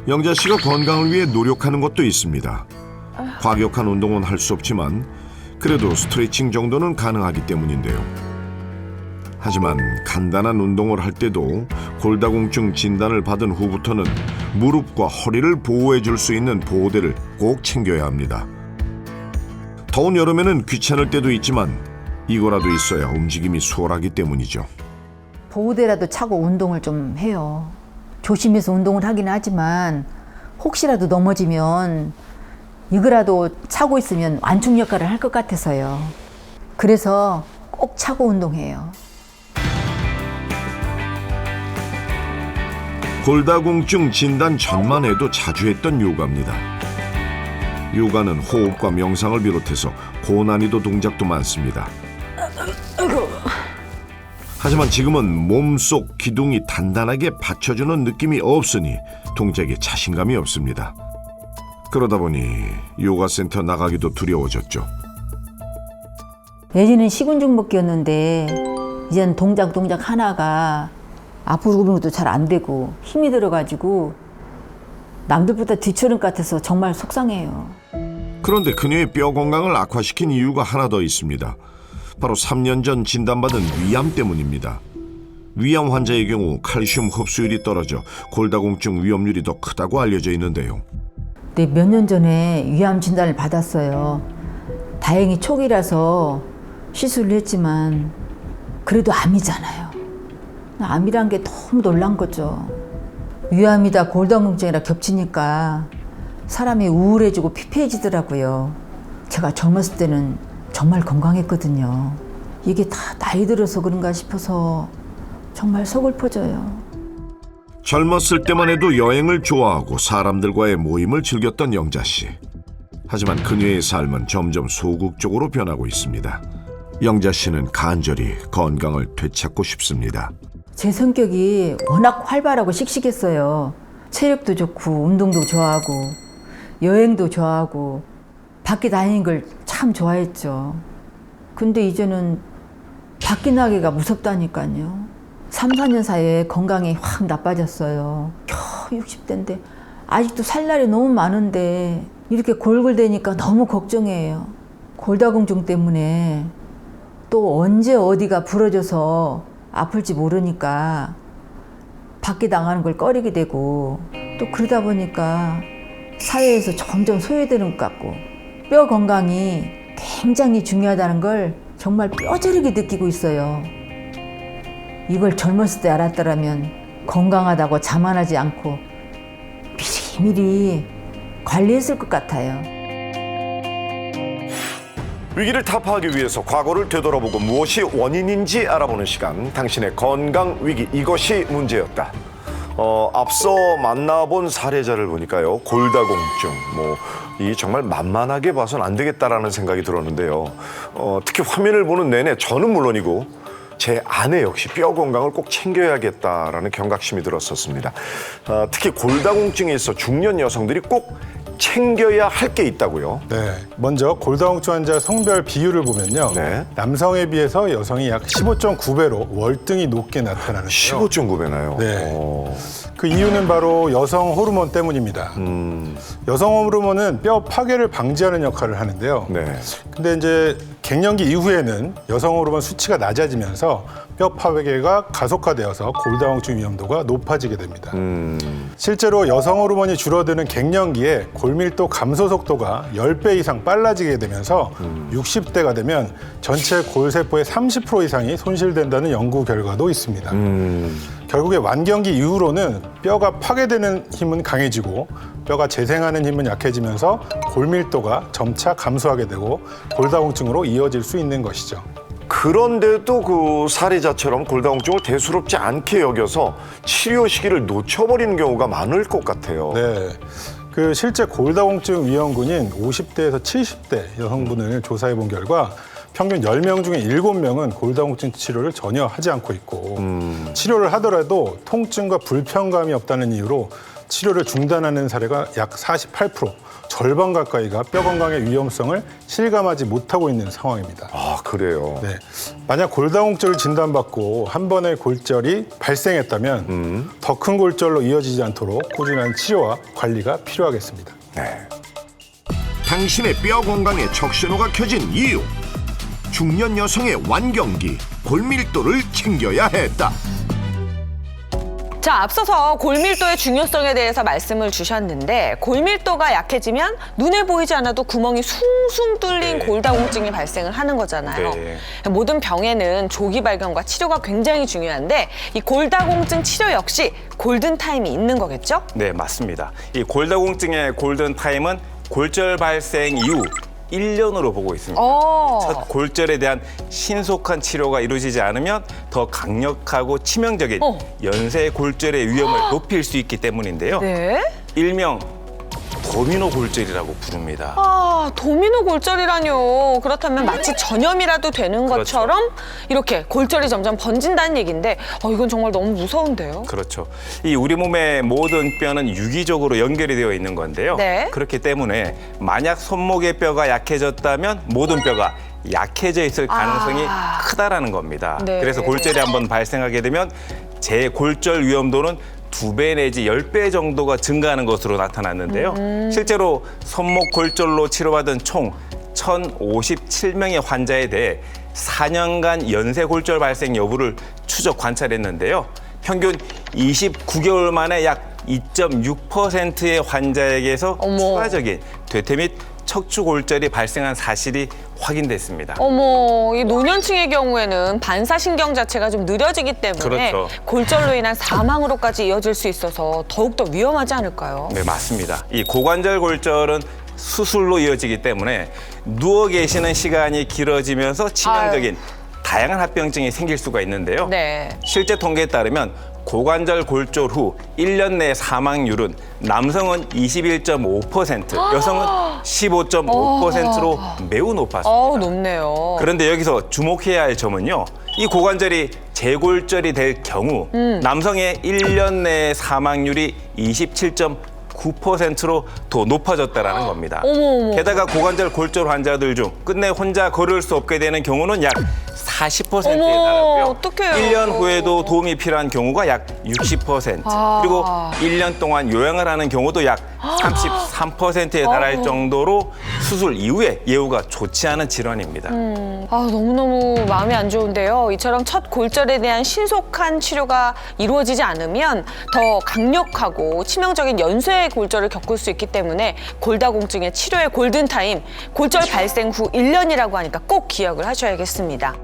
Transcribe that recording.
영자 씨가 건강을 위해 노력하는 것도 있습니다. 과격한 운동은 할 수 없지만 그래도 스트레칭 정도는 가능하기 때문인데요. 하지만 간단한 운동을 할 때도 골다공증 진단을 받은 후부터는 무릎과 허리를 보호해 줄 수 있는 보호대를 꼭 챙겨야 합니다. 더운 여름에는 귀찮을 때도 있지만 이거라도 있어야 움직임이 수월하기 때문이죠. 보호대라도 차고 운동을 좀 해요. 조심해서 운동을 하긴 하지만 혹시라도 넘어지면 이거라도 차고 있으면 완충 역할을 할 것 같아서요. 그래서 꼭 차고 운동해요. 골다공증 진단 전만 해도 자주 했던 요가입니다. 요가는 호흡과 명상을 비롯해서 고난이도 동작도 많습니다. 하지만 지금은 몸속 기둥이 단단하게 받쳐주는 느낌이 없으니 동작에 자신감이 없습니다. 그러다 보니 요가 센터 나가기도 두려워졌죠. 예전엔 시군중복기였는데 이젠 동작 하나가 앞으로 구부러도 잘 안 되고 힘이 들어가지고 남들보다 뒤처럼 같아서 정말 속상해요. 그런데 그녀의 뼈 건강을 악화시킨 이유가 하나 더 있습니다. 바로 3년 전 진단받은 위암 때문입니다. 위암 환자의 경우 칼슘 흡수율이 떨어져 골다공증 위험률이 더 크다고 알려져 있는데요. 네, 몇 년 전에 위암 진단을 받았어요. 다행히 초기라서 시술을 했지만 그래도 암이잖아요. 암이란 게 너무 놀란 거죠. 위암이다 골다공증이라 겹치니까 사람이 우울해지고 피폐해지더라고요. 제가 젊었을 때는 정말 건강했거든요. 이게 다 나이 들어서 그런가 싶어서 정말 서글퍼져요. 젊었을 때만 해도 여행을 좋아하고 사람들과의 모임을 즐겼던 영자 씨. 하지만 그녀의 삶은 점점 소극적으로 변하고 있습니다. 영자 씨는 간절히 건강을 되찾고 싶습니다. 제 성격이 워낙 활발하고 씩씩했어요. 체력도 좋고 운동도 좋아하고 여행도 좋아하고 밖에 다니는 걸 참 좋아했죠. 근데 이제는 밖에 나기가 무섭다니까요. 3, 4년 사이에 건강이 확 나빠졌어요. 겨우 60대인데 아직도 살 날이 너무 많은데 이렇게 골골대니까 너무 걱정이에요. 골다공증 때문에 또 언제 어디가 부러져서 아플지 모르니까 밖에 나가는 걸 꺼리게 되고 또 그러다 보니까 사회에서 점점 소외되는 것 같고 뼈 건강이 굉장히 중요하다는 걸 정말 뼈저리게 느끼고 있어요. 이걸 젊었을 때 알았더라면 건강하다고 자만하지 않고 미리미리 관리했을 것 같아요. 위기를 타파하기 위해서 과거를 되돌아보고 무엇이 원인인지 알아보는 시간, 당신의 건강 위기, 이것이 문제였다. 앞서 만나본 사례자를 보니까요, 골다공증, 이 정말 만만하게 봐선 안 되겠다라는 생각이 들었는데요. 특히 화면을 보는 내내 저는 물론이고 제 아내 역시 뼈 건강을 꼭 챙겨야겠다라는 경각심이 들었었습니다. 특히 골다공증에 있어 중년 여성들이 꼭 챙겨야 할 게 있다고요? 네, 먼저 골다공증 환자 성별 비율을 보면요. 네. 남성에 비해서 여성이 약 15.9배로 월등히 높게 나타나는데요. 15.9배나요? 네. 그 이유는 바로 여성 호르몬 때문입니다. 여성 호르몬은 뼈 파괴를 방지하는 역할을 하는데요. 네. 근데 이제 갱년기 이후에는 여성 호르몬 수치가 낮아지면서 뼈 파괴가 가속화되어서 골다공증 위험도가 높아지게 됩니다. 실제로 여성 호르몬이 줄어드는 갱년기에 골밀도 감소 속도가 10배 이상 빨라지게 되면서 60대가 되면 전체 골세포의 30% 이상이 손실된다는 연구 결과도 있습니다. 결국에 완경기 이후로는 뼈가 파괴되는 힘은 강해지고 뼈가 재생하는 힘은 약해지면서 골밀도가 점차 감소하게 되고 골다공증으로 이어질 수 있는 것이죠. 그런데도 그 사례자처럼 골다공증을 대수롭지 않게 여겨서 치료 시기를 놓쳐버리는 경우가 많을 것 같아요. 네. 그 실제 골다공증 위험군인 50대에서 70대 여성분을 조사해 본 결과 평균 10명 중에 7명은 골다공증 치료를 전혀 하지 않고 있고 치료를 하더라도 통증과 불편감이 없다는 이유로 치료를 중단하는 사례가 약 48%, 절반 가까이가 뼈 건강의 위험성을 실감하지 못하고 있는 상황입니다. 아, 그래요. 네. 만약 골다공증을 진단받고 한 번의 골절이 발생했다면 더 큰 골절로 이어지지 않도록 꾸준한 치료와 관리가 필요하겠습니다. 네. 당신의 뼈 건강에 적신호가 켜진 이유. 중년 여성의 완경기, 골밀도를 챙겨야 했다. 자, 앞서서 골밀도의 중요성에 대해서 말씀을 주셨는데 골밀도가 약해지면 눈에 보이지 않아도 구멍이 숭숭 뚫린 네. 골다공증이 발생을 하는 거잖아요. 네. 모든 병에는 조기 발견과 치료가 굉장히 중요한데 이 골다공증 치료 역시 골든타임이 있는 거겠죠? 네, 맞습니다. 이 골다공증의 골든타임은 골절 발생 이후 1년으로 보고 있습니다. 첫 골절에 대한 신속한 치료가 이루어지지 않으면 더 강력하고 치명적인 연쇄 골절의 위험을 높일 수 있기 때문인데요. 네. 일명 도미노 골절이라고 부릅니다. 아, 도미노 골절이라뇨. 그렇다면 마치 전염이라도 되는 것처럼 이렇게 골절이 점점 번진다는 얘기인데 이건 정말 너무 무서운데요. 그렇죠. 이 우리 몸의 모든 뼈는 유기적으로 연결이 되어 있는 건데요. 네. 그렇기 때문에 만약 손목의 뼈가 약해졌다면 모든 뼈가 약해져 있을 가능성이 크다라는 겁니다. 네. 그래서 골절이 한번 발생하게 되면 재골절 위험도는 2배 내지 10배 정도가 증가하는 것으로 나타났는데요. 실제로 손목 골절로 치료받은 총 1,057명의 환자에 대해 4년간 연쇄 골절 발생 여부를 추적 관찰했는데요. 평균 29개월 만에 약 2.6%의 환자에게서 추가적인 퇴퇴 및 척추 골절이 발생한 사실이 확인됐습니다. 어머, 이 노년층의 경우에는 반사신경 자체가 좀 느려지기 때문에 그렇죠. 골절로 인한 사망으로까지 이어질 수 있어서 더욱더 위험하지 않을까요? 네, 맞습니다. 이 고관절 골절은 수술로 이어지기 때문에 누워 계시는 시간이 길어지면서 치명적인 다양한 합병증이 생길 수가 있는데요. 네. 실제 통계에 따르면 고관절 골절 후 1년 내 사망률은 남성은 21.5%, 여성은 15.5%로 매우 높았습니다. 높네요. 그런데 여기서 주목해야 할 점은요. 이 고관절이 재골절이 될 경우 남성의 1년 내 사망률이 27.9%로 더 높아졌다는 겁니다. 게다가 고관절 골절 환자들 중 끝내 혼자 걸을 수 없게 되는 경우는 약 40%에 달하고요. 어떡해요. 1년 후에도 도움이 필요한 경우가 약 60%, 그리고 1년 동안 요양을 하는 경우도 약 33%에 달할 정도로 수술 이후에 예후가 좋지 않은 질환입니다. 너무너무 마음이 안 좋은데요. 이처럼 첫 골절에 대한 신속한 치료가 이루어지지 않으면 더 강력하고 치명적인 연쇄 골절을 겪을 수 있기 때문에 골다공증의 치료의 골든타임, 골절 발생 후 1년이라고 하니까 꼭 기억을 하셔야겠습니다.